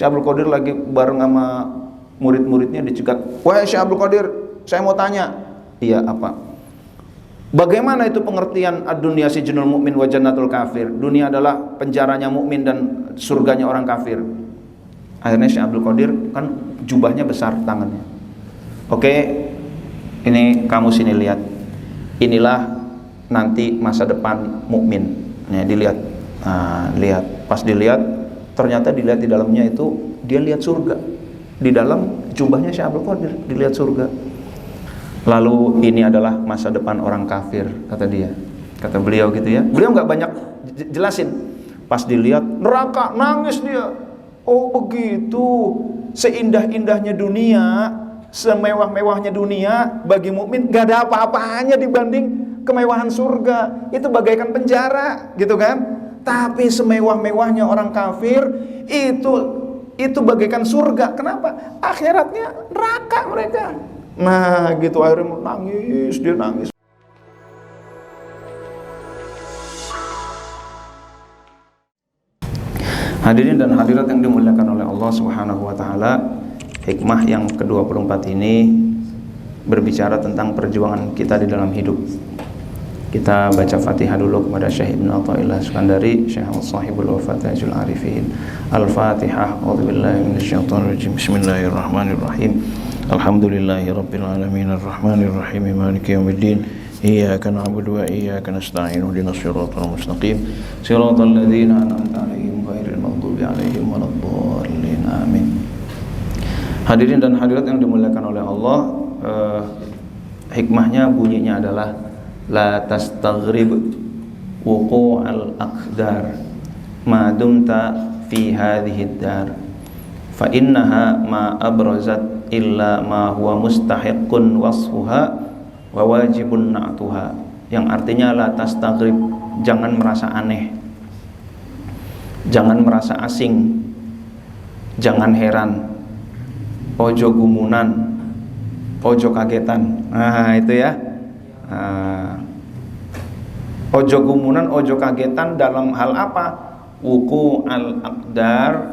Syekh Abdul Qadir lagi bareng sama murid-muridnya dicegat. Wahai Syekh Abdul Qadir, saya mau tanya. Iya, apa? Bagaimana itu pengertian ad-dunya sijnul mu'min wa jannatul kafir? Dunia adalah penjaranya mukmin dan surganya orang kafir. Akhirnya Syekh Abdul Qadir, kan jubahnya besar tangannya. Oke, ini kamu sini lihat. Inilah nanti masa depan mukmin. Nah, dilihat. Nah, lihat. Pas dilihat, ternyata dilihat di dalamnya itu dia lihat surga. Di dalam jubahnya Syekh Abdul Qadir dilihat surga. Lalu ini adalah masa depan orang kafir, kata dia. Kata beliau gitu ya. Beliau nggak banyak jelasin. Pas dilihat neraka, nangis dia. Oh begitu. Seindah-indahnya dunia, semewah-mewahnya dunia, bagi mukmin nggak ada apa-apanya dibanding kemewahan surga. Itu bagaikan penjara, gitu kan? Tapi semewah-mewahnya orang kafir itu bagaikan surga. Kenapa? Akhiratnya neraka mereka. Nah gitu, akhirnya nangis, dia nangis. Hadirin dan hadirat yang dimuliakan oleh Allah Subhanahu wa taala, hikmah yang ke-24 ini berbicara tentang perjuangan kita di dalam hidup. Kita baca Fatihah dulu kepada Syekh Ibnu Athaillah Iskandari, Syekh Sahibul Wafatajul Arifin. Al-Fatihah. A'udzubillahi minasyaitonir rajim. Bismillahirrahmanirrahim. Alhamdulillahirabbil alamin arrahmanir rahim maliki yaumiddin. Iyyaka na'budu wa iyyaka nasta'in ihdinas siratal mustaqim siratal ladzina an'amta 'alaihim ghairil maghdubi 'alaihim waladdallin. Amin. Hadirin dan hadirat yang dimuliakan oleh Allah, hikmahnya bunyinya adalah la tastaghrib wuqu'al aqdar ma dumta fi hadhihi ad-dar fa innaha ma abrazat illa ma huwa mustahiqqun wasfuha wa wajibun na'tuha. Yang artinya la tastaghrib, jangan merasa aneh, jangan merasa asing, jangan heran, ojo gumunan, ojo kagetan. Nah itu ya, ojo gumunan, ojo kagetan dalam hal apa? Wuku al-aqdar,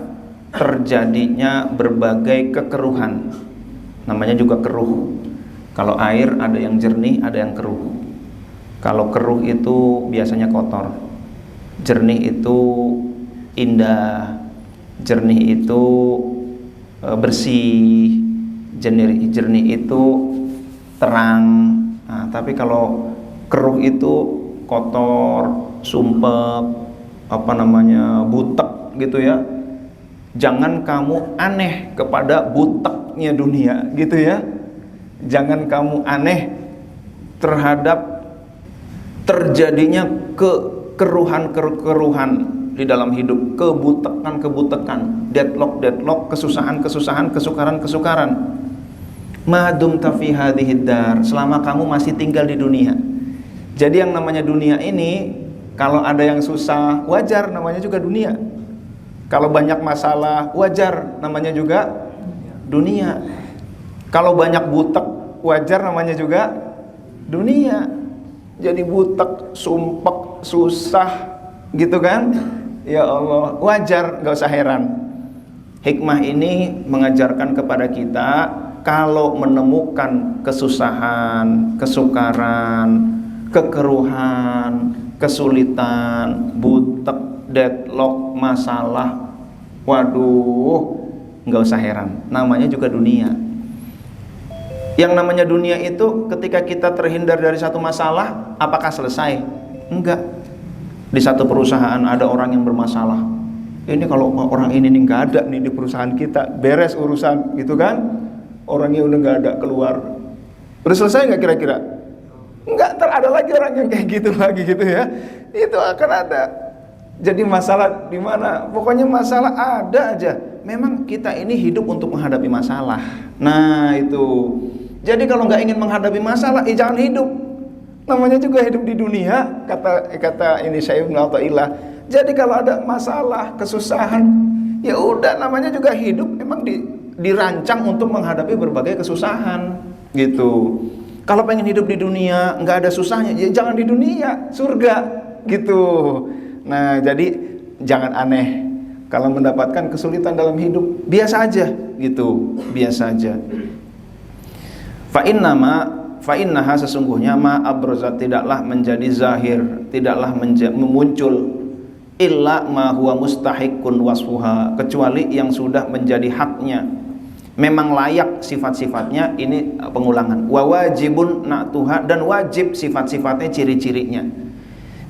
terjadinya berbagai kekeruhan. Namanya juga keruh. Kalau air ada yang jernih, ada yang keruh. Kalau keruh itu biasanya kotor, jernih itu indah, jernih itu bersih, jernih itu terang. Nah, tapi kalau keruh itu kotor, sumpek, butek gitu ya. Jangan kamu aneh kepada buteknya dunia, gitu ya. Jangan kamu aneh terhadap terjadinya kekeruhan di dalam hidup, kebutekan, deadlock, kesusahan, kesukaran. Madum tafi hadhihi dar, selama kamu masih tinggal di dunia. Jadi yang namanya dunia ini, kalau ada yang susah, wajar, namanya juga dunia. Kalau banyak masalah, wajar, namanya juga dunia. Kalau banyak butek, wajar, namanya juga dunia. Jadi butek, sumpek, susah, gitu kan? Ya Allah, wajar, gak usah heran. Hikmah ini mengajarkan kepada kita, kalau menemukan kesusahan, kesukaran, kekeruhan, kesulitan, butek, deadlock, masalah, waduh, nggak usah heran, namanya juga dunia. Yang namanya dunia itu ketika kita terhindar dari satu masalah, apakah selesai? Enggak. Di satu perusahaan ada orang yang bermasalah, ini kalau orang ini nih nggak ada nih di perusahaan kita, beres urusan, gitu kan? Orangnya udah nggak ada, keluar. Udah selesai nggak kira-kira? Enggak, ntar ada lagi orang yang kayak gitu lagi, gitu ya. Itu akan ada. Jadi masalah di mana? Pokoknya masalah ada aja. Memang kita ini hidup untuk menghadapi masalah. Nah itu. Jadi kalau nggak ingin menghadapi masalah, jangan hidup. Namanya juga hidup di dunia. Kata ini Syekh Ibnu Athaillah. Jadi kalau ada masalah, kesusahan, ya udah, namanya juga hidup. Memang dirancang untuk menghadapi berbagai kesusahan, gitu. Kalau pengen hidup di dunia nggak ada susahnya, ya jangan di dunia, surga, gitu. Nah, jadi jangan aneh Kalau mendapatkan kesulitan dalam hidup, biasa aja gitu, biasa aja. Fa innaha sesungguhnya ma abrozat tidaklah menjadi zahir, tidaklah muncul illa ma huwa mustahiqun wasfuha, kecuali yang sudah menjadi haknya, memang layak sifat-sifatnya. Ini pengulangan. Wa wajibun na'tuha, dan wajib sifat-sifatnya, ciri-cirinya.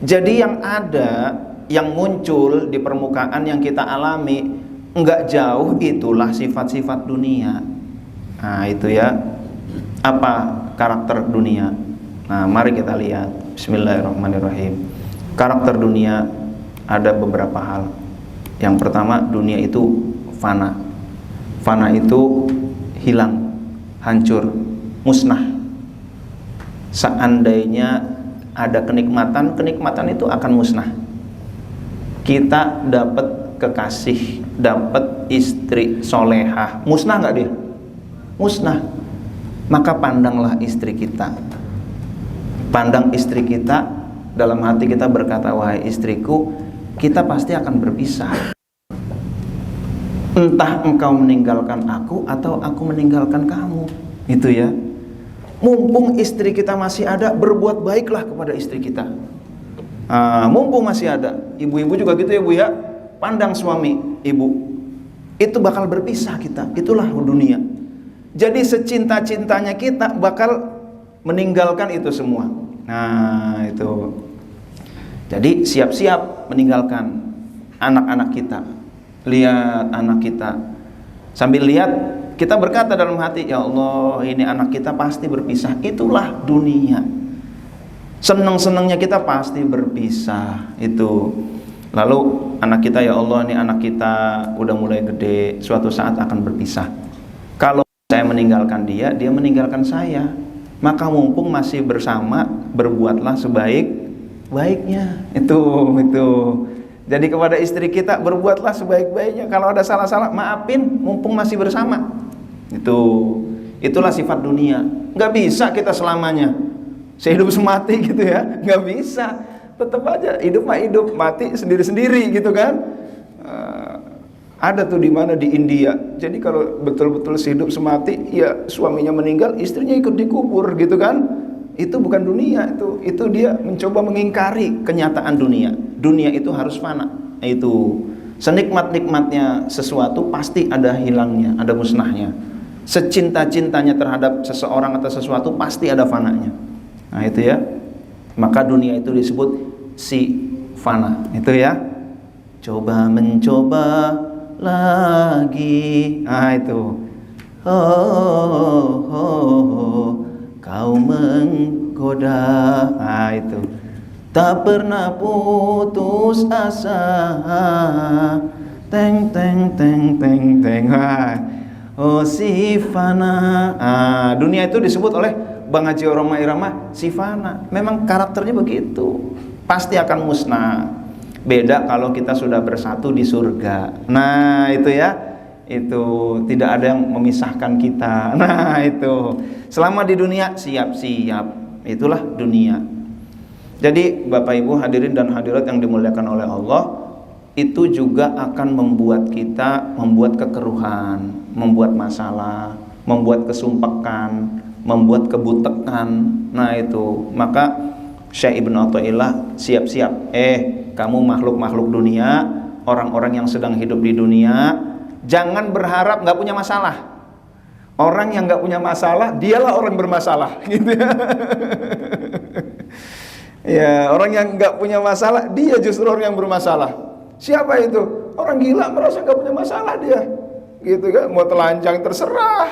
Jadi yang ada, yang muncul di permukaan yang kita alami, enggak jauh itulah sifat-sifat dunia. Nah itu ya, apa karakter dunia. Nah mari kita lihat. Bismillahirrahmanirrahim. Karakter dunia ada beberapa hal. Yang pertama, dunia itu fana. Fana itu hilang, hancur, musnah. Seandainya ada kenikmatan, kenikmatan itu akan musnah. Kita dapat kekasih, dapat istri solehah, musnah nggak dia? Musnah. Maka pandanglah istri kita. Pandang istri kita, dalam hati kita berkata, wahai istriku, kita pasti akan berpisah. Entah engkau meninggalkan aku atau aku meninggalkan kamu. Itu ya. Mumpung istri kita masih ada, berbuat baiklah kepada istri kita. Mumpung masih ada. Ibu-ibu juga gitu ya Bu ya. Pandang suami ibu, itu bakal berpisah kita. Itulah dunia. Jadi secinta-cintanya kita bakal meninggalkan itu semua. Nah itu. Jadi siap-siap meninggalkan anak-anak kita. Lihat anak kita. Sambil lihat, kita berkata dalam hati, ya Allah, ini anak kita pasti berpisah. Itulah dunia. Seneng-senengnya kita pasti berpisah. Itu. Lalu anak kita, ya Allah, ini anak kita udah mulai gede, suatu saat akan berpisah. Kalau saya meninggalkan dia, dia meninggalkan saya. Maka mumpung masih bersama, berbuatlah sebaik-baiknya. Itu. Jadi kepada istri kita, berbuatlah sebaik-baiknya. Kalau ada salah-salah, maafin, mumpung masih bersama. Itulah sifat dunia. Nggak bisa kita selamanya sehidup semati gitu ya, nggak bisa. Tetap aja hidup mah hidup, mati sendiri-sendiri gitu kan. Ada tuh di mana di India. Jadi kalau betul-betul sehidup semati, ya suaminya meninggal, istrinya ikut dikubur gitu kan. Itu bukan dunia, itu dia mencoba mengingkari kenyataan dunia. Dunia itu harus fana. Itu senikmat-nikmatnya sesuatu pasti ada hilangnya, ada musnahnya. Secinta-cintanya terhadap seseorang atau sesuatu pasti ada fananya. Nah itu ya. Maka dunia itu disebut si fana. Itu ya. Coba mencoba lagi. Nah itu. Kau menggoda. Nah itu. Tak pernah putus asa. Teng teng teng teng teng. Oh si fana. Dunia itu disebut oleh Bang Haji Roma Irama si fana. Memang karakternya begitu. Pasti akan musnah. Beda kalau kita sudah bersatu di surga. Nah itu ya. Itu tidak ada yang memisahkan kita. Nah itu. Selama di dunia siap-siap. Itulah dunia. Jadi Bapak Ibu hadirin dan hadirat yang dimuliakan oleh Allah, itu juga akan membuat kita membuat kekeruhan, membuat masalah, membuat kesumpekan, membuat kebutekan. Nah itu. Maka Syekh Ibnu Athaillah siap-siap. Kamu makhluk-makhluk dunia, orang-orang yang sedang hidup di dunia, jangan berharap nggak punya masalah. Orang yang nggak punya masalah, dialah orang bermasalah, gitu ya. Ya, orang yang nggak punya masalah, dia justru orang yang bermasalah. Siapa itu? Orang gila merasa nggak punya masalah dia, gitu kan? Mau telanjang terserah,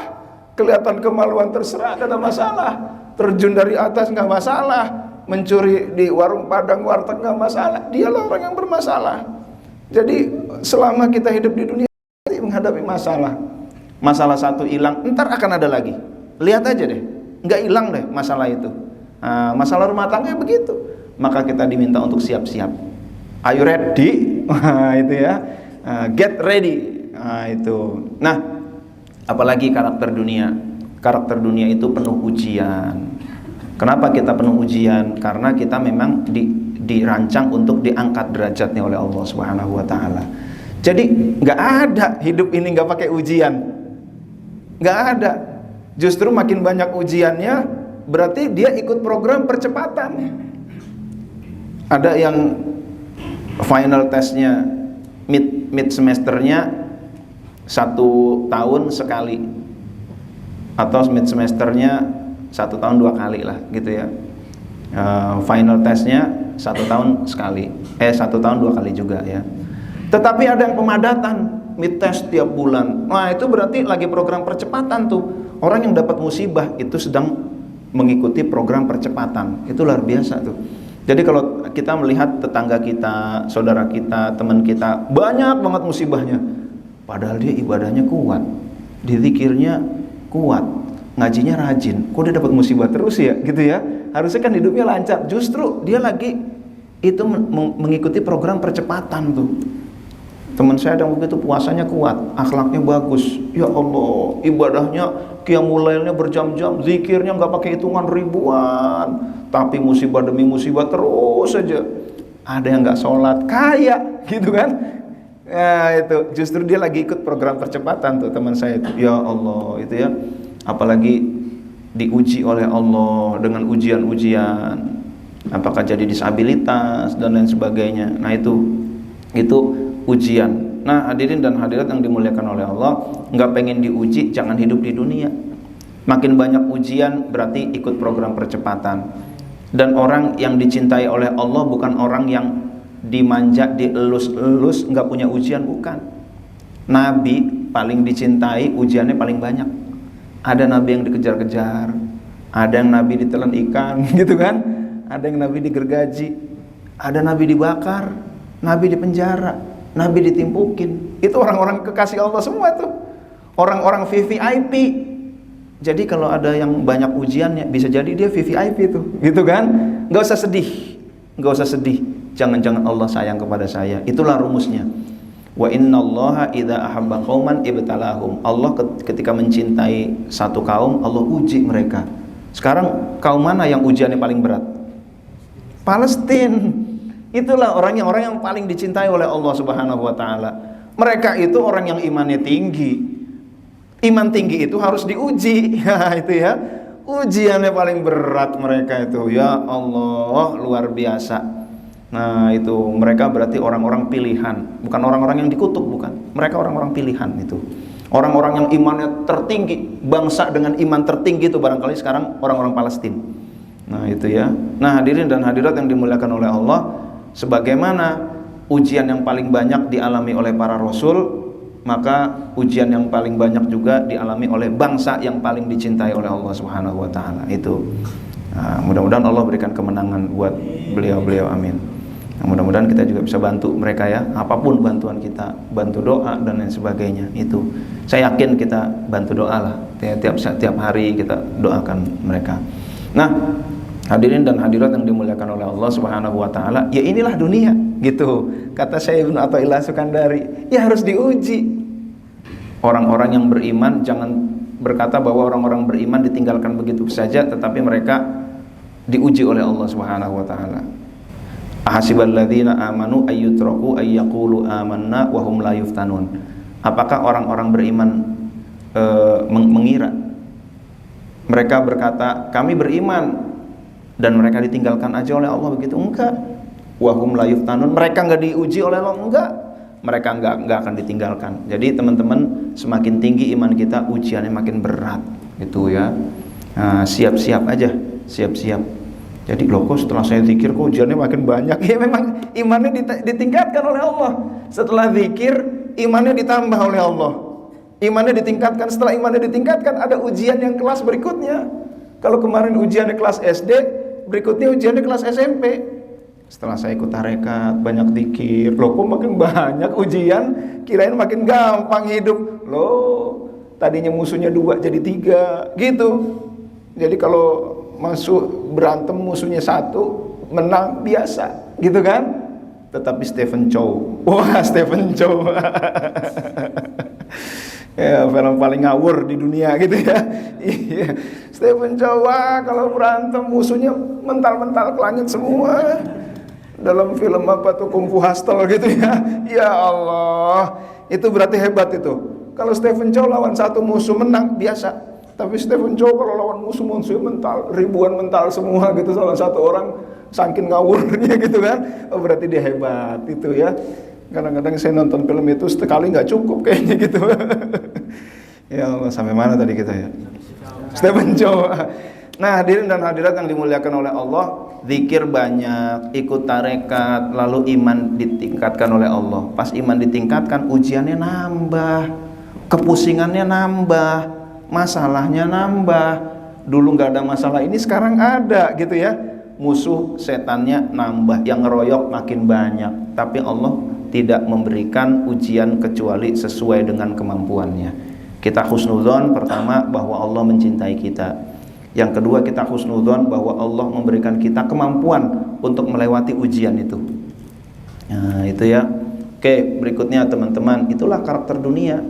kelihatan kemaluan terserah, nggak ada masalah. Terjun dari atas nggak masalah, mencuri di warung padang warteg nggak masalah. Dialah orang yang bermasalah. Jadi selama kita hidup di dunia menghadapi masalah satu hilang, ntar akan ada lagi. Lihat aja deh, nggak hilang deh masalah itu. Masalah rumah tangga begitu. Maka kita diminta untuk siap-siap. Are you ready? Itu ya. Get ready. Itu. Nah, apalagi karakter dunia. Karakter dunia itu penuh ujian. Kenapa kita penuh ujian? Karena kita memang dirancang untuk diangkat derajatnya oleh Allah Subhanahu wa taala. Jadi nggak ada hidup ini nggak pakai ujian, nggak ada. Justru makin banyak ujiannya, berarti dia ikut program percepatan. Ada yang final testnya mid semesternya 1 tahun sekali, atau mid semesternya 1 tahun 2 kali lah gitu ya. Final testnya 1 tahun sekali, 1 tahun 2 kali juga ya. Tetapi ada yang pemadatan, mid test tiap bulan. Nah itu berarti lagi program percepatan tuh. Orang yang dapat musibah itu sedang mengikuti program percepatan. Itu luar biasa tuh. Jadi kalau kita melihat tetangga kita, saudara kita, teman kita, banyak banget musibahnya, padahal dia ibadahnya kuat, dzikirnya kuat, ngajinya rajin, kok dia dapat musibah terus ya gitu ya. Harusnya kan hidupnya lancar, justru dia lagi itu mengikuti program percepatan tuh. Teman saya yang begitu, puasanya kuat, akhlaknya bagus, ya Allah, ibadahnya qiyamul lailnya berjam-jam, zikirnya nggak pakai hitungan ribuan, tapi musibah demi musibah terus saja. Ada yang nggak sholat, kaya gitu kan. Nah itu justru dia lagi ikut program percepatan tuh teman saya itu. Ya Allah itu ya, apalagi diuji oleh Allah dengan ujian-ujian, apakah jadi disabilitas dan lain sebagainya. Nah itu ujian. Nah hadirin dan hadirat yang dimuliakan oleh Allah, nggak pengen diuji, jangan hidup di dunia. Makin banyak ujian berarti ikut program percepatan. Dan orang yang dicintai oleh Allah bukan orang yang dimanja, dielus-elus, nggak punya ujian, bukan. Nabi paling dicintai, ujiannya paling banyak. Ada nabi yang dikejar-kejar, ada yang nabi ditelan ikan gitu kan, ada yang nabi digergaji, ada nabi dibakar, nabi dipenjara, nabi ditimpukin. Itu orang-orang kekasih Allah semua tuh, orang-orang VVIP. Jadi kalau ada yang banyak ujiannya, bisa jadi dia VVIP tuh, gitu kan? Nggak usah sedih, jangan-jangan Allah sayang kepada saya. Itulah rumusnya. Wa innallaha idza ahabba qauman ibtalahum. Allah ketika mencintai satu kaum, Allah uji mereka. Sekarang kaum mana yang ujiannya paling berat? Palestina. Itulah orang yang paling dicintai oleh Allah Subhanahu wa taala. Mereka itu orang yang imannya tinggi. Iman tinggi itu harus diuji. Itu ya. Ujiannya paling berat mereka itu. Ya Allah, luar biasa. Nah itu mereka berarti orang-orang pilihan, bukan orang-orang yang dikutuk, bukan. Mereka orang-orang pilihan itu. Orang-orang yang imannya tertinggi, bangsa dengan iman tertinggi itu barangkali sekarang orang-orang Palestina. Nah itu ya. Nah hadirin dan hadirat yang dimuliakan oleh Allah, sebagaimana ujian yang paling banyak dialami oleh para rasul, maka ujian yang paling banyak juga dialami oleh bangsa yang paling dicintai oleh Allah Subhanahu wa taala. Itu. Nah, mudah-mudahan Allah berikan kemenangan buat beliau-beliau, amin. Nah, mudah-mudahan kita juga bisa bantu mereka ya, apapun bantuan kita, bantu doa dan lain sebagainya. Itu saya yakin kita bantu doa lah, tiap hari kita doakan mereka. Nah hadirin dan hadirat yang dimuliakan oleh Allah Subhanahu wa taala, ya inilah dunia gitu. Kata Syekh Ibnu Athaillah Sukandari, ya harus diuji. Orang-orang yang beriman jangan berkata bahwa orang-orang beriman ditinggalkan begitu saja, tetapi mereka diuji oleh Allah Subhanahu wa taala. Ahasiballadzina amanu ayyutraku ayyaqulu amanna wa hum la yuftanun. Apakah orang-orang beriman mengira mereka berkata kami beriman dan mereka ditinggalkan aja oleh Allah begitu? Enggak. Wa hum la yuftanun, mereka enggak diuji oleh Allah, enggak. Mereka enggak akan ditinggalkan. Jadi teman-teman, semakin tinggi iman kita, ujiannya makin berat gitu ya. Nah, siap-siap aja, siap-siap. Jadi loh kok setelah saya zikir kok ujiannya makin banyak. Ya memang imannya ditingkatkan oleh Allah. Setelah zikir imannya ditambah oleh Allah. Imannya ditingkatkan, setelah imannya ditingkatkan ada ujian yang kelas berikutnya. Kalau kemarin ujiannya kelas SD, berikutnya ujiannya kelas SMP. Setelah saya ikut tarekat, banyak zikir, loh kok makin banyak ujian, kirain makin gampang hidup. Loh, tadinya musuhnya 2 jadi 3 gitu. Jadi kalau masuk berantem musuhnya 1, menang biasa gitu kan. Tetapi Stephen Chow, wah Stephen Chow ya film paling ngawur di dunia gitu ya. Iya, Stephen Chow, wah kalau berantem musuhnya mental-mental ke langit semua. Dalam film apa tuh, Kung Fu Hustle gitu ya. Ya Allah, itu berarti hebat itu. Kalau Stephen Chow lawan satu musuh menang biasa, tapi Stephen Chow kalau lawan musuh mental, ribuan mental semua gitu, salah satu orang saking ngawurnya gitu kan, oh berarti dia hebat itu ya. Kadang-kadang saya nonton film itu sekali nggak cukup kayaknya gitu. Ya Allah, sampai mana tadi kita ya? Stephen Chow. Nah, hadirin dan hadirat yang dimuliakan oleh Allah, zikir banyak, ikut tarekat, lalu iman ditingkatkan oleh Allah. Pas iman ditingkatkan, ujiannya nambah, kepusingannya nambah, masalahnya nambah. Dulu nggak ada masalah ini, sekarang ada gitu ya. Musuh setannya nambah, yang ngeroyok makin banyak. Tapi Allah tidak memberikan ujian kecuali sesuai dengan kemampuannya. Kita husnudzon pertama bahwa Allah mencintai kita. Yang kedua, kita husnudzon bahwa Allah memberikan kita kemampuan untuk melewati ujian itu. Nah, itu ya. Oke, berikutnya teman-teman, itulah karakter dunia.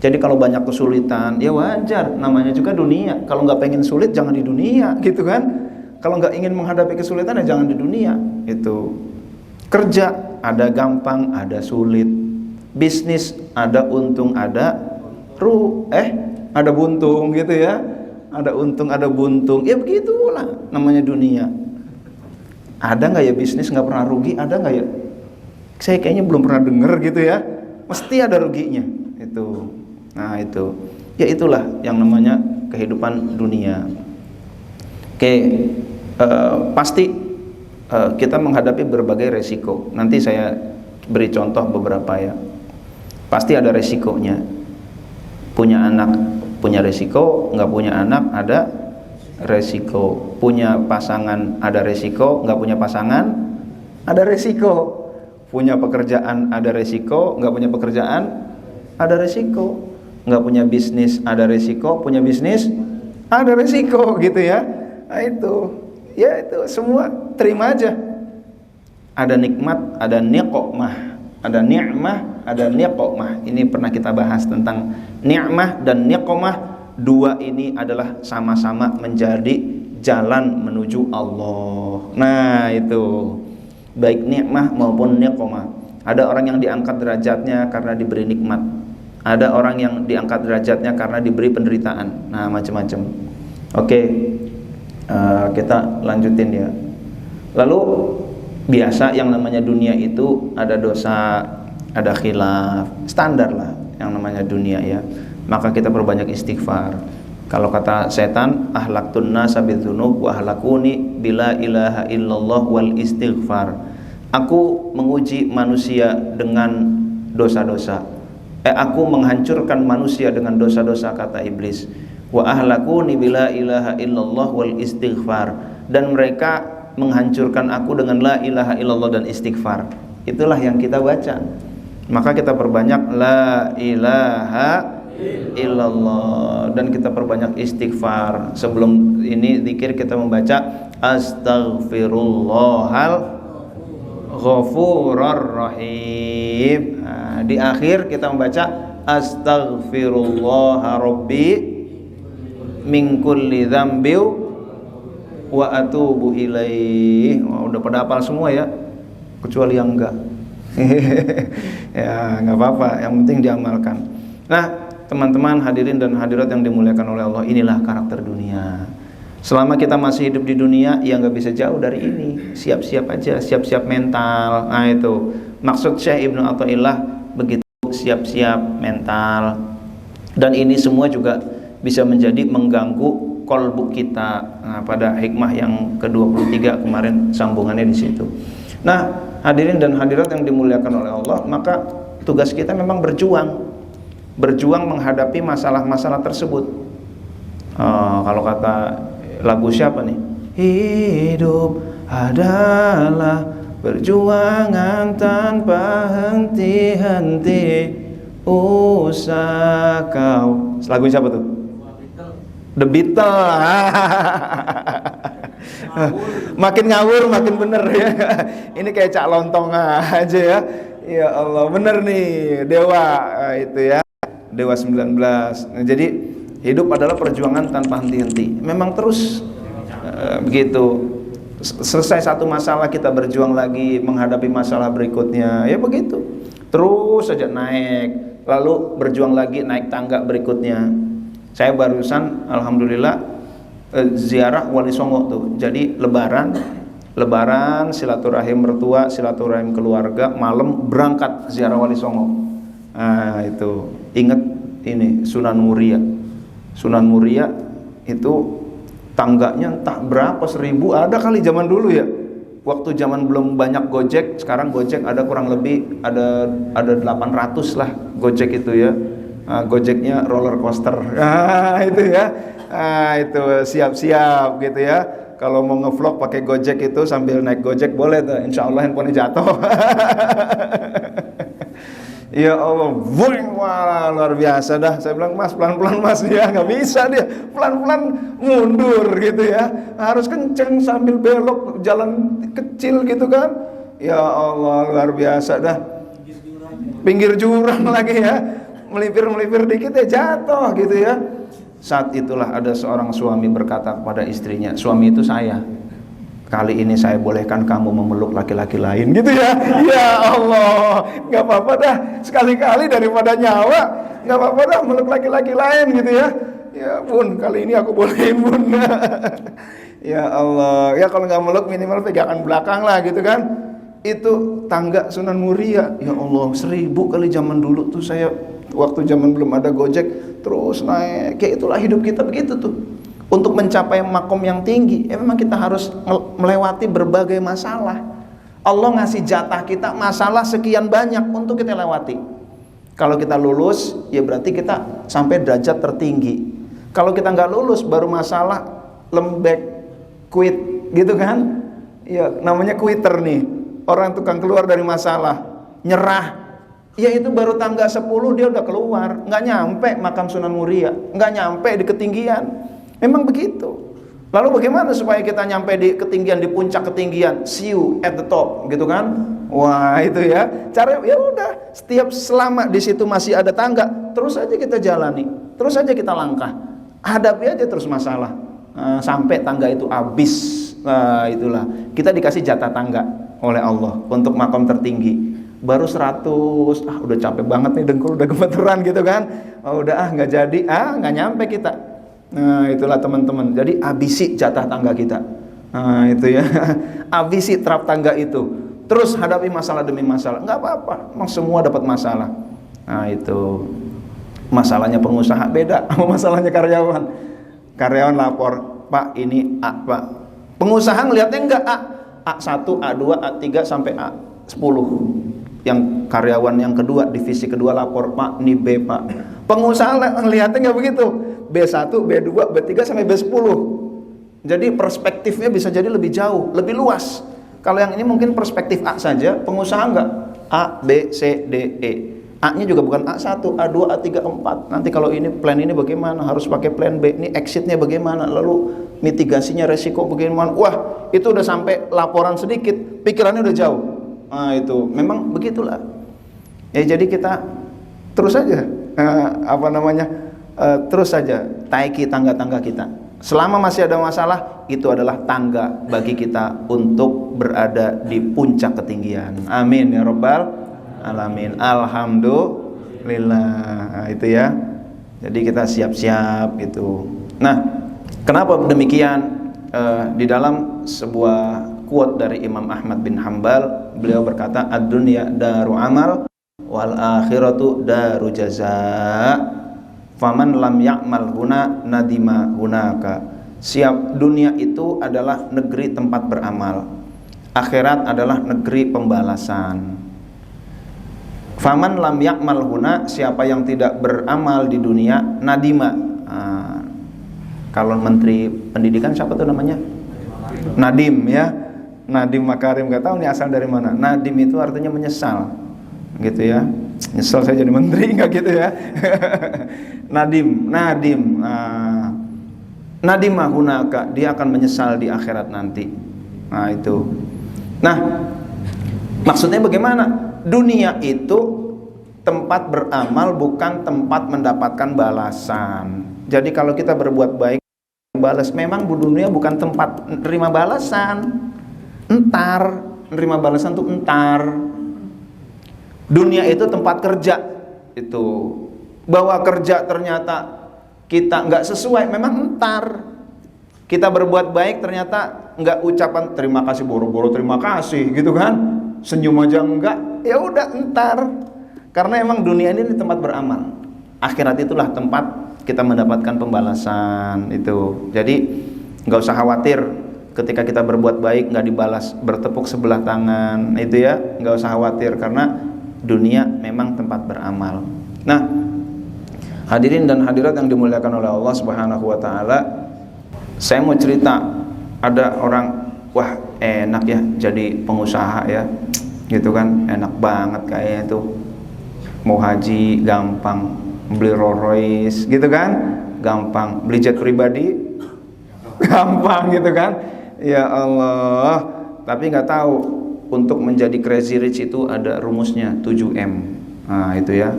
Jadi kalau banyak kesulitan, ya wajar, namanya juga dunia. Kalau nggak pengen sulit, jangan di dunia, gitu kan? Kalau nggak ingin menghadapi kesulitan, ya jangan di dunia. Itu kerja ada gampang, ada sulit. Bisnis ada untung, ada ada buntung, gitu ya. Ada untung, ada buntung. Ya begitulah namanya dunia. Ada nggak ya bisnis nggak pernah rugi? Ada nggak ya? Saya kayaknya belum pernah dengar gitu ya. Mesti ada ruginya. Itu. Nah itu. Ya itulah yang namanya kehidupan dunia. Oke, pasti kita menghadapi berbagai resiko. Nanti saya beri contoh beberapa ya. Pasti ada resikonya. Punya anak punya resiko, nggak punya anak ada resiko. Punya pasangan ada resiko, nggak punya pasangan ada resiko. Punya pekerjaan ada resiko, nggak punya pekerjaan ada resiko. Nggak punya bisnis ada resiko, punya bisnis ada resiko, gitu ya. Nah itu, ya itu semua terima aja. Ada nikmat, ada niqmah, ada ni'mah, ada niqmah. Ini pernah kita bahas tentang ni'mah dan niqmah. Dua ini adalah sama-sama menjadi jalan menuju Allah. Nah itu, baik nikmah maupun niqmah. Ada orang yang diangkat derajatnya karena diberi nikmat. Ada orang yang diangkat derajatnya karena diberi penderitaan. Nah macam-macam. Oke, kita lanjutin ya. Lalu biasa yang namanya dunia itu ada dosa, ada khilaf, standar lah yang namanya dunia ya. Maka kita perbanyak istighfar. Kalau kata setan, ahlaktun nasa bidzunub wa ahlakuni bila ilaha illallah wal istighfar. Aku menguji manusia dengan dosa-dosa. Aku menghancurkan manusia dengan dosa-dosa, kata iblis. Wa ahlakuni bila ilaha illallah wal istighfar. Dan mereka menghancurkan aku dengan la ilaha illallah dan istighfar. Itulah yang kita baca. Maka kita perbanyak la ilaha illallah dan kita perbanyak istighfar. Sebelum ini zikir kita membaca astaghfirullahal ghafurur rahim. Nah, di akhir kita membaca astaghfirullah rabbi min kulli dzambi wa atubu ilaih. Wah, udah pada hafal semua ya, kecuali yang enggak. Ya nggak apa-apa, yang penting diamalkan. Nah teman-teman hadirin dan hadirat yang dimuliakan oleh Allah, inilah karakter dunia. Selama kita masih hidup di dunia, ya nggak bisa jauh dari ini. Siap-siap aja, siap-siap mental. Nah itu maksud Syekh Ibnu Athaillah begitu, siap-siap mental. Dan ini semua juga bisa menjadi mengganggu kolbu kita. Nah, pada hikmah yang ke-23 kemarin sambungannya di situ. Nah hadirin dan hadirat yang dimuliakan oleh Allah, maka tugas kita memang berjuang menghadapi masalah-masalah tersebut. Kalau kata lagu siapa nih? Hidup adalah perjuangan tanpa henti-henti, usah kau. Lagu siapa tuh? The Beatles. Makin ngawur makin bener ya. Ini kayak cak lontong aja ya. Ya Allah, bener nih Dewa itu ya. Dewa 19. Nah, jadi hidup adalah perjuangan tanpa henti-henti. Memang terus begitu. Selesai satu masalah kita berjuang lagi menghadapi masalah berikutnya. Ya begitu. terus saja naik, lalu berjuang lagi naik tangga berikutnya. Saya barusan alhamdulillah ziarah Wali Songo tuh. Jadi lebaran silaturahim mertua, silaturahim keluarga, malam berangkat ziarah Wali Songo. Nah, itu ingat ini Sunan Muria. Sunan Muria itu tangganya entah berapa, 1000 ada kali zaman dulu ya. Waktu zaman belum banyak Gojek, sekarang Gojek ada kurang lebih ada 800 lah Gojek itu ya. Gojeknya roller coaster. Itu ya. Itu siap-siap gitu ya. Kalau mau ngevlog pakai Gojek itu sambil naik Gojek boleh tuh. Insya Allah handphonenya jatuh. Ya Allah, wah luar biasa dah. Saya bilang, Mas pelan-pelan Mas, ya nggak bisa dia, pelan-pelan mundur gitu ya. Harus kenceng sambil belok jalan kecil gitu kan. Ya Allah luar biasa dah. Pinggir jurang lagi ya, melipir dikit ya jatuh gitu ya. Saat itulah ada seorang suami berkata kepada istrinya, suami itu saya. Kali ini saya bolehkan kamu memeluk laki-laki lain gitu ya. Ya Allah, nggak apa-apa dah, sekali-kali daripada nyawa, nggak apa-apa dah meluk laki-laki lain gitu ya. Ya Bun, kali ini aku bolehin Bun. Ya Allah, ya kalau nggak meluk minimal pegangan belakang lah gitu kan. Itu tangga Sunan Muria. Ya Allah, 1000 kali zaman dulu tuh saya, waktu zaman belum ada Gojek, terus naik. Kayak itulah hidup kita begitu tuh. Untuk mencapai makom yang tinggi, memang kita harus melewati berbagai masalah. Allah ngasih jatah kita masalah sekian banyak untuk kita lewati. Kalau kita lulus, ya berarti kita sampai derajat tertinggi. Kalau kita nggak lulus, baru masalah lembek, quit, gitu kan? Ya namanya quitter nih. Orang tukang keluar dari masalah, nyerah. Ya itu baru tangga 10 dia udah keluar, nggak nyampe makam Sunan Muria, nggak nyampe di ketinggian. Memang begitu. Lalu bagaimana supaya kita nyampe di ketinggian, di puncak ketinggian? See you at the top, gitu kan? Wah, itu ya. Cara ya udah, setiap selama di situ masih ada tangga, terus aja kita jalani, terus aja kita langkah. Hadapi aja terus masalah. Sampai tangga itu habis. Nah, itulah. Kita dikasih jatah tangga oleh Allah untuk makom tertinggi. Baru 100, udah capek banget nih, dengkul udah gemeteran gitu kan. Udah nggak jadi, nggak nyampe kita. Nah itulah teman-teman, jadi habisi jatah tangga kita. Nah itu ya, habisi trap tangga itu. Terus hadapi masalah demi masalah, nggak apa-apa, emang semua dapat masalah. Nah itu, masalahnya pengusaha beda sama masalahnya karyawan. Karyawan lapor, Pak ini A Pak. Pengusaha ngeliatnya enggak A1, A2, A3 sampai A10. Yang karyawan yang kedua, divisi kedua lapor, Pak ini B Pak. Pengusaha ngeliatnya nggak begitu, B1, B2, B3 sampai B10. Jadi perspektifnya bisa jadi lebih jauh, lebih luas. Kalau yang ini mungkin perspektif A saja, pengusaha enggak A, B, C, D, E. A-nya juga bukan A1, A2, A3, A4. Nanti kalau ini plan ini bagaimana, harus pakai plan B, ini exitnya bagaimana, lalu mitigasinya resiko bagaimana. Wah, itu udah sampai laporan sedikit, pikirannya udah jauh. Nah itu, memang begitulah. Ya jadi kita terus saja, terus saja taiki tangga-tangga kita. Selama masih ada masalah, itu adalah tangga bagi kita untuk berada di puncak ketinggian. Amin ya Rabbal Alamin. Alhamdulillah. Nah, itu ya. Jadi kita siap-siap itu. Nah, kenapa demikian? Di dalam sebuah quote dari Imam Ahmad bin Hanbal, beliau berkata, ad-dunya daru amal wal akhiratu daru jazaa. Faman lam ya'mal huna nadima hunaka. Siap, dunia itu adalah negeri tempat beramal, akhirat adalah negeri pembalasan. Faman lam ya'mal huna, siapa yang tidak beramal di dunia, nadima. Kalau menteri pendidikan siapa tuh namanya? Nadim ya. Nadim Makarim, gak tahu nih asal dari mana. Nadim itu artinya menyesal, gitu ya. Nyesel saya jadi menteri, nggak gitu ya. Nadim mahunaka, dia akan menyesal di akhirat nanti. Nah itu. Nah maksudnya bagaimana? Dunia itu tempat beramal, bukan tempat mendapatkan balasan. Jadi kalau kita berbuat baik, balas. Memang dunia bukan tempat nerima balasan. Entar nerima balasan tuh entar. Dunia itu tempat kerja. Itu bahwa kerja ternyata kita nggak sesuai, memang entar kita berbuat baik ternyata nggak ucapan terima kasih, boro-boro terima kasih gitu kan, senyum aja enggak, ya udah entar. Karena emang dunia ini tempat beramal, akhirat itulah tempat kita mendapatkan pembalasan itu. Jadi nggak usah khawatir ketika kita berbuat baik nggak dibalas bertepuk sebelah tangan, itu ya nggak usah khawatir, karena dunia memang tempat beramal. Nah, hadirin dan hadirat yang dimuliakan oleh Allah Subhanahu wa taala, saya mau cerita, ada orang, wah enak ya jadi pengusaha ya, gitu kan, enak banget kayaknya itu, mau haji gampang, beli Rolls Royce gitu kan, gampang, beli jet pribadi gampang gitu kan, ya Allah. Tapi nggak tahu untuk menjadi crazy rich itu ada rumusnya 7M. Nah itu ya,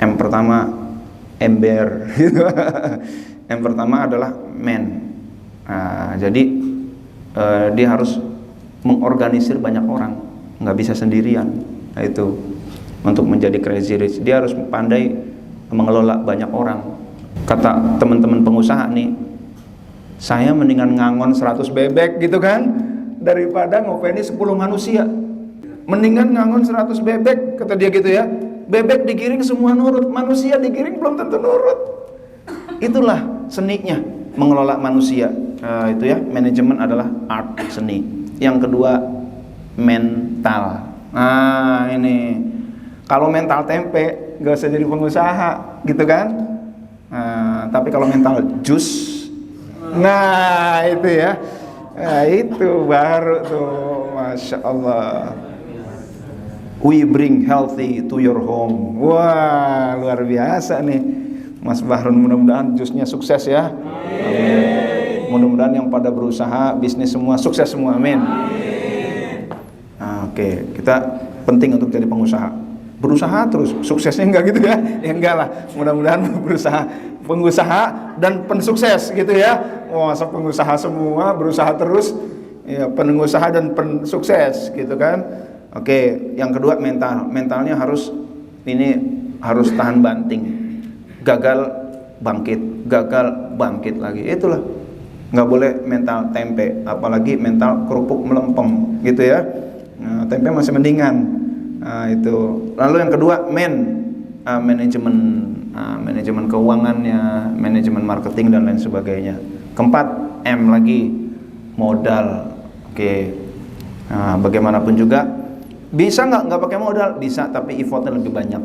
M pertama ember gitu. M pertama adalah man. Nah, jadi dia harus mengorganisir banyak orang, nggak bisa sendirian. Nah, itu untuk menjadi crazy rich dia harus pandai mengelola banyak orang. Kata teman-teman pengusaha nih, saya mendingan ngangon 100 bebek gitu kan, daripada ngopeni 10 manusia. Mendingan ngangon 100 bebek, kata dia gitu ya. Bebek digiring semua nurut, manusia digiring belum tentu nurut. Itulah seninya mengelola manusia. Itu ya, manajemen adalah art, seni. Yang kedua, mental. Nah ini, kalau mental tempe gak usah jadi pengusaha gitu kan. Tapi kalau mental jus, nah itu ya, nah, itu baru tuh, Masya Allah. We bring healthy to your home. Wah luar biasa nih Mas Bahrun, mudah-mudahan jusnya sukses ya. Amin. Mudah-mudahan yang pada berusaha bisnis semua sukses semua, amin. Oke, kita penting untuk jadi pengusaha. Berusaha terus, suksesnya enggak gitu ya? Ya enggak lah. Mudah-mudahan berusaha, pengusaha dan pensukses gitu ya. Wah, pengusaha semua berusaha terus, ya pengusaha dan pensukses gitu kan. Oke, yang kedua mental. Mentalnya harus tahan banting. Gagal bangkit lagi. Itulah. Nggak boleh mental tempe, apalagi mental kerupuk melempem gitu ya. Nah, tempe masih mendingan. Nah, itu. Lalu yang kedua manajemen keuangannya, manajemen marketing dan lain sebagainya. Keempat, M lagi, modal. Oke. Nah, bagaimanapun juga bisa nggak pakai modal? Bisa, tapi effortnya lebih banyak.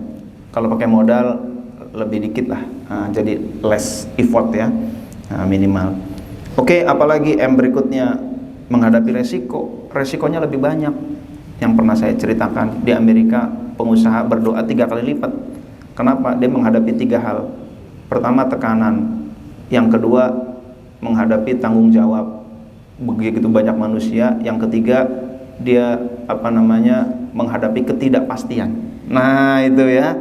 Kalau pakai modal lebih dikit lah. Nah, jadi less effort ya, minimal. Oke, apalagi M berikutnya, menghadapi resikonya lebih banyak. Yang pernah saya ceritakan, di Amerika pengusaha berdoa 3 kali lipat. Kenapa? Dia menghadapi 3 hal. Pertama, tekanan. Yang kedua, menghadapi tanggung jawab begitu banyak manusia. Yang ketiga, dia menghadapi ketidakpastian. Nah itu ya,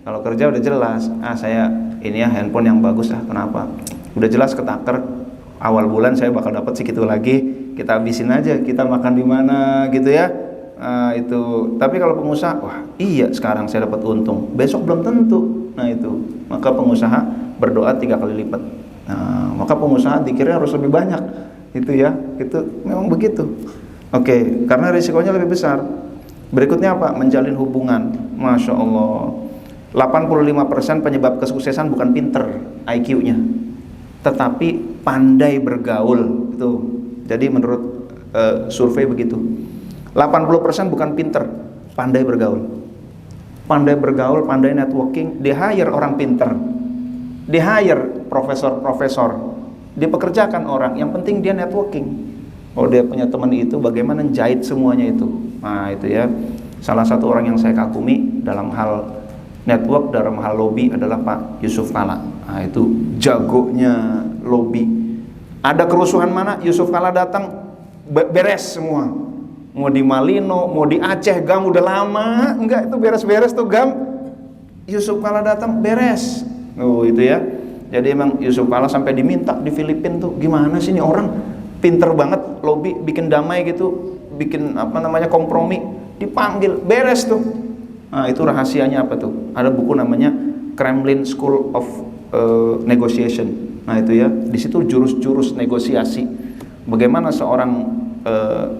kalau kerja udah jelas, saya ini ya handphone yang bagus kenapa? Udah jelas ketaker, awal bulan saya bakal dapat segitu lagi, kita habisin aja, kita makan di mana gitu ya. Itu. Tapi kalau pengusaha, wah iya sekarang saya dapat untung, besok belum tentu. Nah itu, maka pengusaha berdoa 3 kali lipat. Nah, maka pengusaha dikira harus lebih banyak. Itu ya, itu memang begitu. Oke, karena risikonya lebih besar. Berikutnya apa? Menjalin hubungan. Masya Allah, 85% penyebab kesuksesan bukan pinter IQ-nya, tetapi pandai bergaul. Itu. Jadi menurut survei begitu. 80% bukan pinter, pandai bergaul. Pandai bergaul, pandai networking, di hire orang pinter, di hire profesor-profesor, dipekerjakan orang, yang penting dia networking. Oh dia punya teman itu, bagaimana jahit semuanya itu. Nah itu ya, salah satu orang yang saya kagumi dalam hal network, dalam hal lobby adalah Pak Yusuf Kala. Nah itu jagonya lobby. Ada kerusuhan mana, Yusuf Kala datang, beres semua. Mau di Malino, mau di Aceh, Gam udah lama enggak itu beres-beres tuh Gam. Yusuf Kala datang, beres. Oh itu ya. Jadi emang Yusuf Kala sampai diminta di Filipina tuh, gimana sih ini orang pinter banget lobby, bikin damai gitu, bikin kompromi, dipanggil, beres tuh. Nah, itu rahasianya apa tuh? Ada buku namanya Kremlin School of Negotiation. Nah, itu ya, di situ jurus-jurus negosiasi. Bagaimana seorang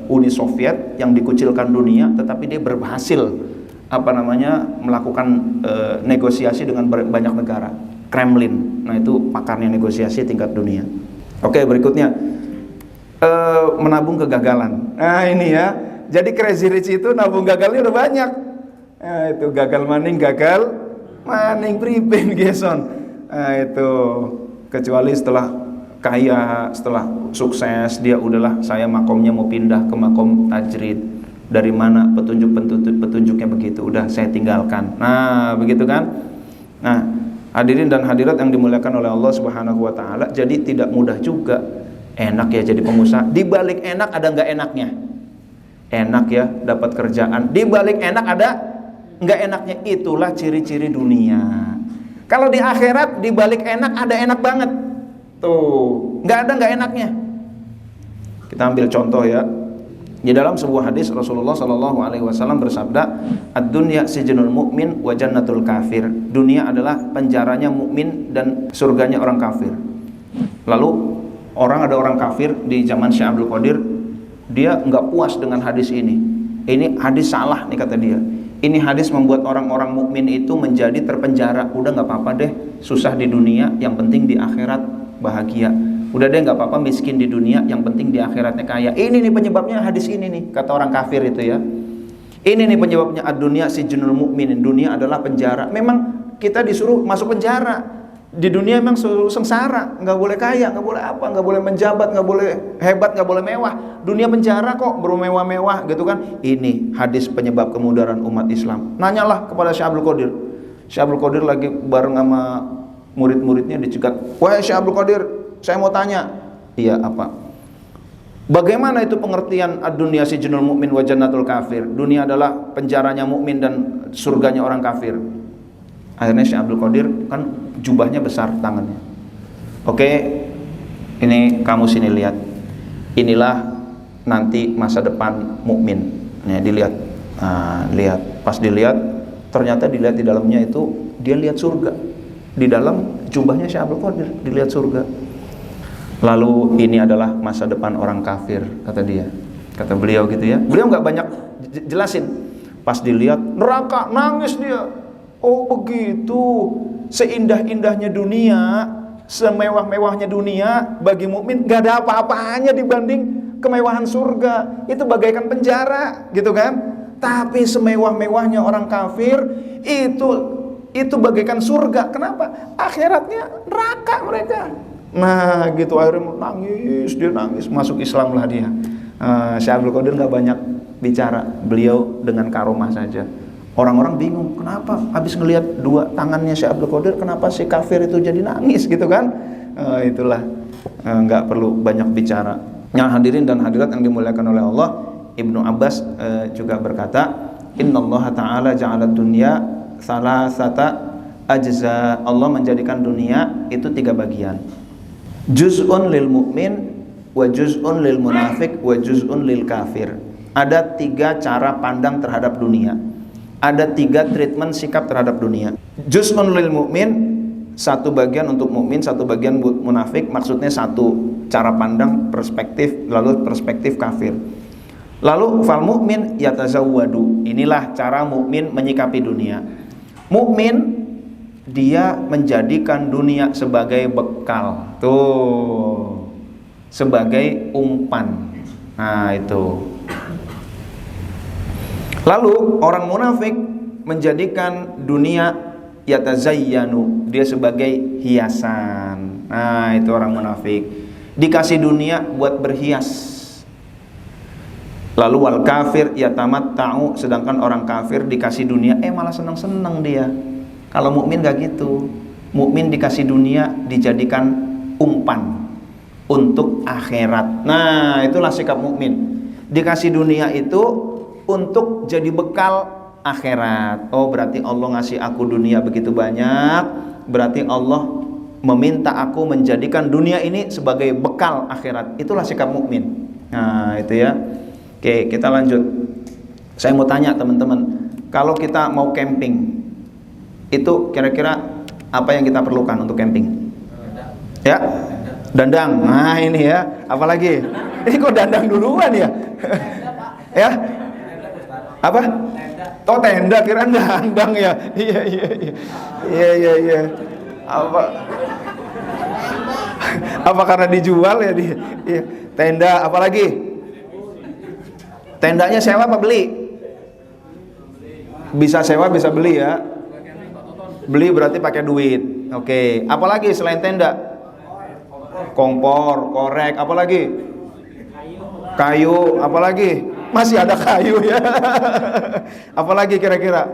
Uni Soviet yang dikucilkan dunia, tetapi dia berhasil melakukan negosiasi dengan banyak negara. Kremlin. Nah, itu pakarnya negosiasi tingkat dunia. Oke, berikutnya menabung kegagalan. Nah, ini ya. Jadi Crazy Rich itu nabung gagalnya udah banyak. Nah, itu gagal maning priben geson. Nah, itu kecuali setelah kaya, setelah sukses, dia udahlah, saya makomnya mau pindah ke makom tajrid. Dari mana petunjuknya begitu, udah saya tinggalkan. Nah, begitu kan? Nah, hadirin dan hadirat yang dimuliakan oleh Allah Subhanahu wa taala, jadi tidak mudah juga. Enak ya jadi pengusaha, di balik enak ada nggak enaknya. Enak ya dapat kerjaan, di balik enak ada nggak enaknya. Itulah ciri-ciri dunia. Kalau di akhirat di balik enak ada enak banget. Tuh, nggak ada nggak enaknya. Kita ambil contoh ya. Di dalam sebuah hadis Rasulullah Shallallahu Alaihi Wasallam bersabda, "Ad-dunya sijnul mu'min wa jannatul kafir." Dunia adalah penjaranya mukmin dan surganya orang kafir. Lalu ada orang kafir di zaman Syekh Abdul Qadir, dia nggak puas dengan hadis ini. Ini hadis salah nih kata dia. Ini hadis membuat orang-orang mukmin itu menjadi terpenjara. Udah nggak apa-apa deh, susah di dunia, yang penting di akhirat bahagia. Udah deh nggak apa-apa miskin di dunia, yang penting di akhiratnya kaya. Ini nih penyebabnya hadis ini nih, kata orang kafir itu ya. Ini nih penyebabnya, ad-dunya sijnul mu'minin. Dunia adalah penjara. Memang kita disuruh masuk penjara. Di dunia memang sengsara, nggak boleh kaya, nggak boleh apa, nggak boleh menjabat, nggak boleh hebat, nggak boleh mewah. Dunia penjara kok, bermewah-mewah gitu kan. Ini hadis penyebab kemudaran umat Islam. Nanyalah kepada Syekh Abdul Qadir. Syekh Abdul Qadir lagi bareng sama murid-muridnya dicegat. Wahai Syekh Abdul Qadir, saya mau tanya. Iya, apa? Bagaimana itu pengertian ad-dunya sijnul mu'min wa jannatul kafir? Dunia adalah penjaranya mukmin dan surganya orang kafir. Akhirnya Syekh Abdul Qadir kan jubahnya besar tangannya. Oke, ini kamu sini lihat. Inilah nanti masa depan mukmin. Nih dilihat. Nah, lihat. Pas dilihat, ternyata dilihat di dalamnya itu dia lihat surga. Di dalam jubahnya Syekh Abdul Qadir dilihat surga. Lalu ini adalah masa depan orang kafir, kata dia. Kata beliau gitu ya. Beliau nggak banyak jelasin. Pas dilihat neraka, nangis dia. Oh begitu, seindah-indahnya dunia, semewah-mewahnya dunia, bagi mukmin gak ada apa-apanya dibanding kemewahan surga. Itu bagaikan penjara, gitu kan? Tapi semewah-mewahnya orang kafir itu bagaikan surga. Kenapa? Akhiratnya neraka mereka. Nah gitu, akhirnya dia nangis, masuk Islam lah dia. Syekh Abdul Qadir gak banyak bicara, beliau dengan karomah saja. Orang-orang bingung, kenapa habis ngelihat dua tangannya Syekh Abdul Qadir, kenapa si kafir itu jadi nangis gitu kan? Itulah, nggak perlu banyak bicara. Yang hadirin dan hadirat yang dimuliakan oleh Allah, Ibnu Abbas juga berkata, Innallaha ta'ala ja'ala dunya salasata ajza. Allah menjadikan dunia itu 3 bagian. Juz'un lil mu'min, wa juz'un lil munafik, wa juz'un lil kafir. Ada 3 cara pandang terhadap dunia. Ada 3 treatment sikap terhadap dunia. Juz'un lil mu'min, 1 bagian untuk mukmin, 1 bagian munafik. Maksudnya 1 cara pandang, perspektif, lalu perspektif kafir. Lalu fal mu'min yatazawwadu. Inilah cara mukmin menyikapi dunia. Mukmin dia menjadikan dunia sebagai bekal. Tuh. Sebagai umpan. Nah, itu. Lalu orang munafik menjadikan dunia yatazayyanu, dia sebagai hiasan. Nah, itu orang munafik. Dikasih dunia buat berhias. Lalu wal kafir yatamatta'u, sedangkan orang kafir dikasih dunia malah senang-senang dia. Kalau mukmin gak gitu. Mukmin dikasih dunia dijadikan umpan untuk akhirat. Nah, itulah sikap mukmin. Dikasih dunia itu untuk jadi bekal akhirat. Oh, berarti Allah ngasih aku dunia begitu banyak, berarti Allah meminta aku menjadikan dunia ini sebagai bekal akhirat. Itulah sikap mukmin. Nah, itu ya. Oke, kita lanjut. Saya mau tanya teman-teman, kalau kita mau camping, itu kira-kira apa yang kita perlukan untuk camping? Ya, dandang. Nah ini ya, apalagi? Ini kok dandang duluan ya? Ya, apa? Oh tenda, kira dandang ya? Iya. Apa karena dijual ya di? Iya. Tenda, apalagi? Tendanya sewa apa beli? Bisa sewa, bisa beli ya. Beli berarti pakai duit. Oke, apalagi selain tenda? Kompor, korek, apalagi? Kayu, apalagi? Masih ada kayu ya. Apalagi kira-kira?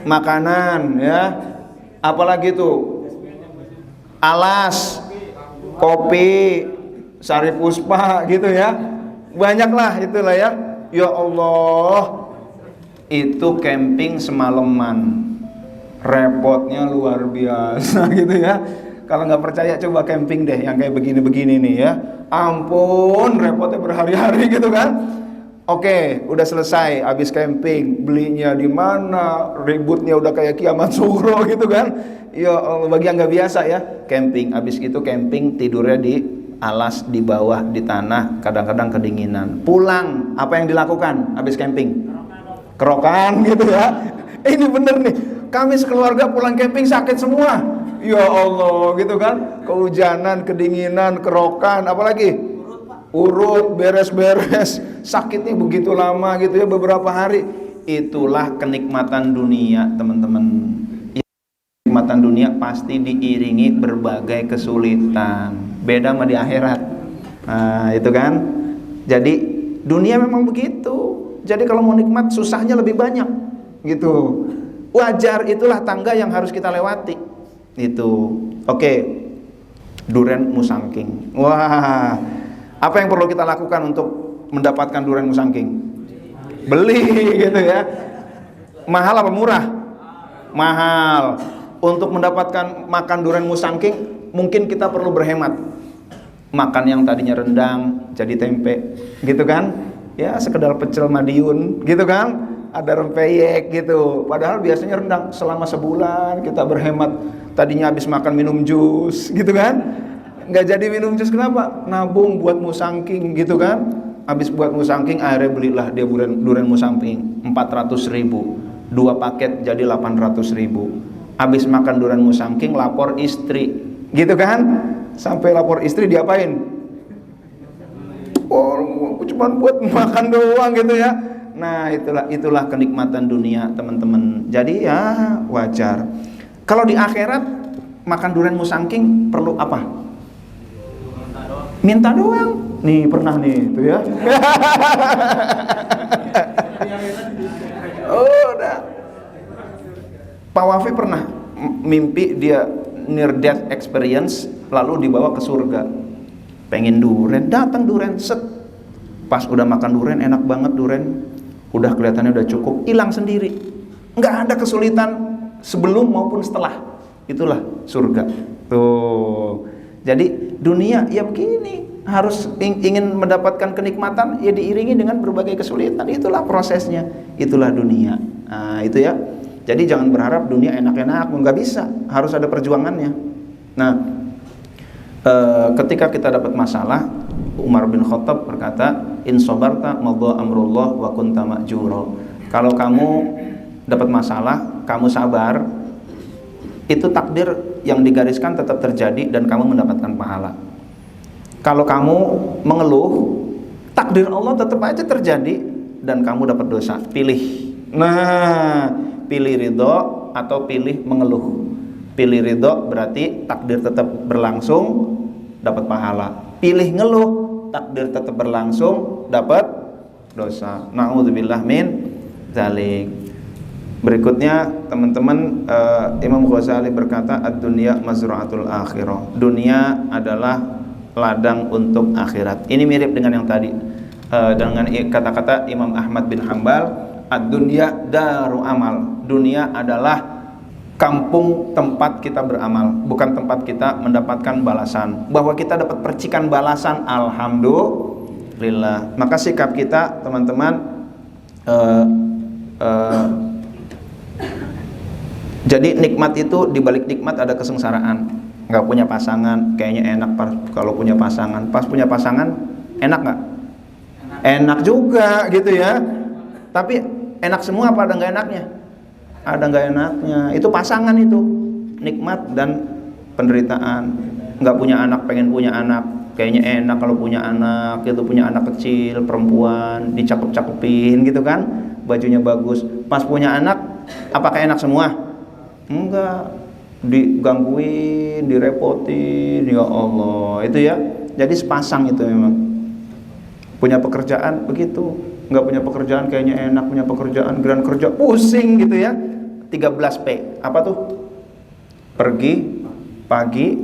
Makanan ya. Apalagi tuh? Alas, kopi, sari puspa gitu ya. Banyaklah itulah ya. Ya Allah. Itu camping semalaman, repotnya luar biasa gitu ya. Kalau nggak percaya coba camping deh yang kayak begini-begini nih ya. Ampun, repotnya berhari-hari gitu kan. Oke, udah selesai habis camping, belinya di mana, ributnya udah kayak kiamat sughra gitu kan. Ya Allah, bagi yang nggak biasa ya, camping habis itu camping tidurnya di alas, di bawah, di tanah, kadang-kadang kedinginan. Pulang, apa yang dilakukan habis camping? Kerokan gitu ya. Ini bener nih, kami sekeluarga pulang camping sakit semua. Ya Allah gitu kan. Kehujanan, kedinginan, kerokan, apalagi? Urut, beres-beres. Sakitnya begitu lama gitu ya, beberapa hari. Itulah kenikmatan dunia teman-teman. Kenikmatan dunia pasti diiringi berbagai kesulitan. Beda sama di akhirat. Nah itu kan. Jadi dunia memang begitu. Jadi kalau mau nikmat susahnya lebih banyak gitu. Wajar, itulah tangga yang harus kita lewati. Itu. Oke. Duren musangking. Wah. Apa yang perlu kita lakukan untuk mendapatkan duren musangking? Beli gitu ya. Mahal apa murah? Mahal. Untuk mendapatkan makan duren musangking mungkin kita perlu berhemat. Makan yang tadinya rendang jadi tempe, gitu kan? Ya sekedar pecel Madiun gitu kan, ada rempeyek gitu, padahal biasanya rendang. Selama sebulan kita berhemat, tadinya habis makan minum jus gitu kan, nggak jadi minum jus, kenapa? Nabung buat musangking gitu kan. Habis buat musangking akhirnya belilah dia durian musangking 400.000, 2 paket jadi 800.000. Habis makan durian musangking lapor istri gitu kan, sampai lapor istri diapain? Oh, cuma buat makan doang gitu ya. Nah, itulah kenikmatan dunia, teman-teman. Jadi ya wajar. Kalau di akhirat makan durian musangking perlu apa? Minta doang. Nih, pernah nih, itu ya. Oh, udah. Pak Wafi pernah mimpi dia near death experience lalu dibawa ke surga. Pengen duren, datang duren, set. Pas udah makan duren, enak banget duren, udah kelihatannya udah cukup, hilang sendiri. Nggak ada kesulitan sebelum maupun setelah. Itulah surga. Tuh. Jadi dunia ya begini, harus ingin mendapatkan kenikmatan ya diiringi dengan berbagai kesulitan. Itulah prosesnya, itulah dunia. Nah, itu ya. Jadi jangan berharap dunia enak-enak, nggak bisa, harus ada perjuangannya. Nah, ketika kita dapat masalah, Umar bin Khattab berkata, in sabarta madha amrullah wa kunta ma'jura. Kalau kamu dapat masalah, kamu sabar, itu takdir yang digariskan tetap terjadi dan kamu mendapatkan pahala. Kalau kamu mengeluh, takdir Allah tetap aja terjadi dan kamu dapat dosa. Pilih. Nah, pilih ridho atau pilih mengeluh. Pilih ridho berarti takdir tetap berlangsung, dapat pahala. Pilih ngeluh, takdir tetap berlangsung, dapat dosa. Na'udzubillah min dzalik. Berikutnya teman-teman, Imam Ghazali berkata, ad-dunya mazra'atul akhirah. Dunia adalah ladang untuk akhirat. Ini mirip dengan yang tadi, dengan kata-kata Imam Ahmad bin Hanbal, ad-dunya daru amal. Dunia adalah kampung tempat kita beramal, bukan tempat kita mendapatkan balasan. Bahwa kita dapat percikan balasan, alhamdulillah. Maka sikap kita teman-teman Jadi nikmat itu, dibalik nikmat ada kesengsaraan. Nggak punya pasangan kayaknya enak, kalau punya pasangan. Pas punya pasangan enak nggak? Enak juga gitu ya. Tapi enak semua apa ada nggak enaknya? Ada nggak enaknya. Itu pasangan itu, nikmat dan penderitaan. Nggak punya anak pengen punya anak, kayaknya enak kalau punya anak. Itu punya anak kecil perempuan, dicakep-cakepin gitu kan, bajunya bagus. Pas punya anak apakah enak semua? Enggak, digangguin, direpotin, ya Allah. Itu ya, jadi sepasang itu memang. Punya pekerjaan begitu, nggak punya pekerjaan kayaknya enak, punya pekerjaan giliran kerja pusing gitu ya. 13P, apa tuh? Pergi, pagi,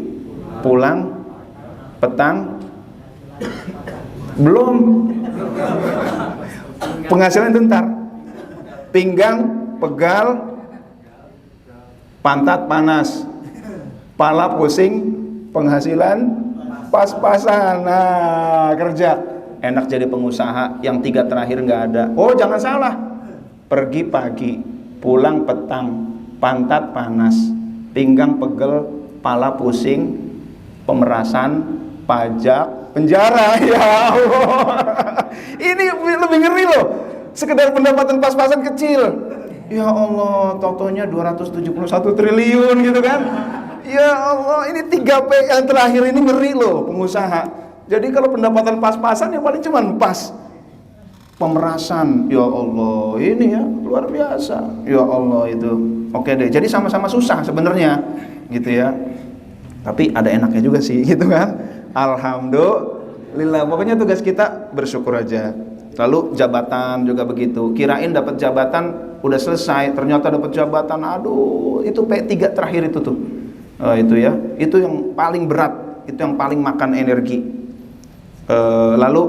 pulang, petang, belum penghasilan itu ntar. Pinggang, pegal, pantat panas, pala pusing, penghasilan pas-pasan. Nah, kerja enak jadi pengusaha. Yang 3 terakhir nggak ada. Oh jangan salah, pergi pagi, pulang petang, pantat panas, pinggang pegel, pala pusing, pemerasan, pajak, penjara. Ya Allah, ini lebih ngeri loh. Sekedar pendapatan pas-pasan kecil, ya Allah, totonya 271 triliun gitu kan. Ya Allah, ini 3P yang terakhir ini ngeri loh pengusaha. Jadi kalau pendapatan pas-pasan ya paling cuma pas. Pemerasan, ya Allah, ini ya luar biasa. Ya Allah itu. Oke deh, jadi sama-sama susah sebenarnya gitu ya. Tapi ada enaknya juga sih gitu kan. Alhamdulillah. Pokoknya tugas kita bersyukur aja. Lalu jabatan juga begitu. Kirain dapat jabatan udah selesai, ternyata dapat jabatan. Aduh, itu P3 terakhir itu tuh. Itu ya. Itu yang paling berat, itu yang paling makan energi. Lalu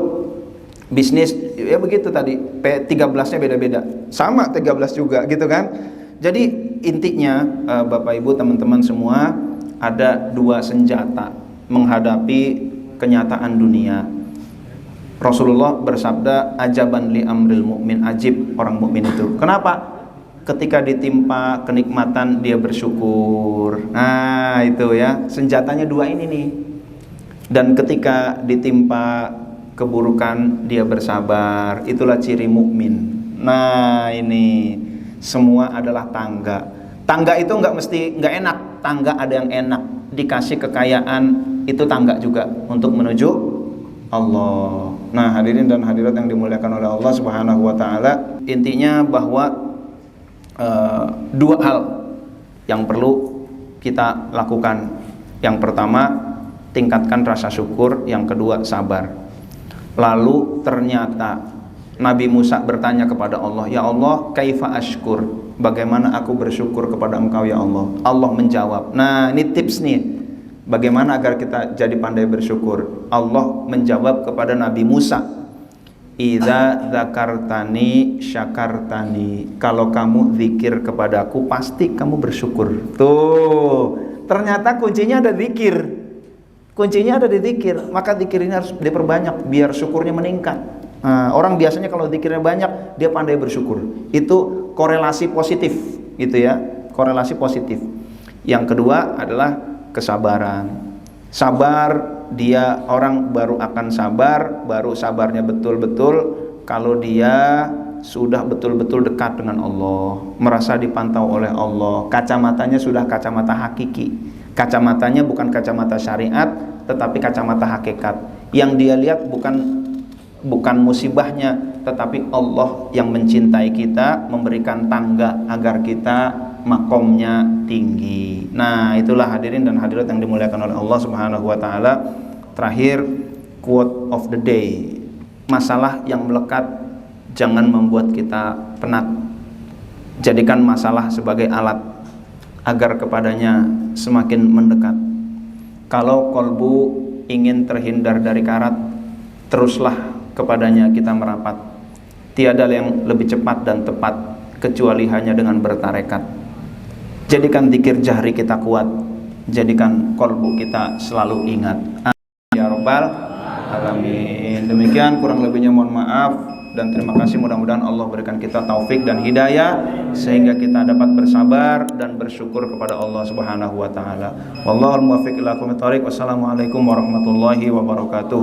bisnis ya begitu tadi. P13-nya beda-beda. Sama 13 juga gitu kan. Jadi intinya Bapak Ibu teman-teman semua, ada 2 senjata menghadapi kenyataan dunia. Rasulullah bersabda, ajaban li amril mu'min, ajib orang mukmin itu. Kenapa? Ketika ditimpa kenikmatan dia bersyukur. Nah itu ya, senjatanya 2 ini nih. Dan ketika ditimpa keburukan dia bersabar. Itulah ciri mukmin. Nah ini semua adalah tangga. Tangga itu nggak enak. Tangga ada yang enak, dikasih kekayaan, itu tangga juga untuk menuju Allah. Nah hadirin dan hadirat yang dimuliakan oleh Allah Subhanahu wa ta'ala, intinya bahwa 2 hal yang perlu kita lakukan. Yang pertama, tingkatkan rasa syukur. Yang kedua, sabar. Lalu ternyata Nabi Musa bertanya kepada Allah, ya Allah, kaifa ashkur, bagaimana aku bersyukur kepada Engkau ya Allah. Allah menjawab. Nah ini tips nih, bagaimana agar kita jadi pandai bersyukur. Allah menjawab kepada Nabi Musa, idza dzakartani syakartani, kalau kamu zikir kepadaku pasti kamu bersyukur. Tuh, ternyata kuncinya ada zikir. Kuncinya ada di zikir. Maka zikir ini harus diperbanyak biar syukurnya meningkat. Nah, orang biasanya kalau zikirnya banyak, dia pandai bersyukur. Itu korelasi positif gitu ya, korelasi positif. Yang kedua adalah kesabaran. Sabar, dia orang baru akan sabar, baru sabarnya betul-betul kalau dia sudah betul-betul dekat dengan Allah, merasa dipantau oleh Allah, kacamatanya sudah kacamata hakiki. Kacamatanya bukan kacamata syariat, tetapi kacamata hakikat. Yang dia lihat bukan musibahnya, tetapi Allah yang mencintai kita, memberikan tangga agar kita makomnya tinggi. Nah itulah hadirin dan hadirat yang dimuliakan oleh Allah Subhanahu wa ta'ala. Terakhir, quote of the day, masalah yang melekat jangan membuat kita penat. Jadikan masalah sebagai alat agar kepadanya semakin mendekat. Kalau kolbu ingin terhindar dari karat, teruslah kepadanya kita merapat. Tiada yang lebih cepat dan tepat kecuali hanya dengan bertarekat. Jadikan zikir jahri kita kuat, jadikan kolbu kita selalu ingat. Amin ya rabbal alamin. Demikian kurang lebihnya mohon maaf. dan terima kasih, mudah-mudahan Allah berikan kita taufik dan hidayah sehingga kita dapat bersabar dan bersyukur kepada Allah Subhanahu wa taala. Wallahul muwaffiq ila aqwamit thoriq. Wassalamualaikum warahmatullahi wabarakatuh.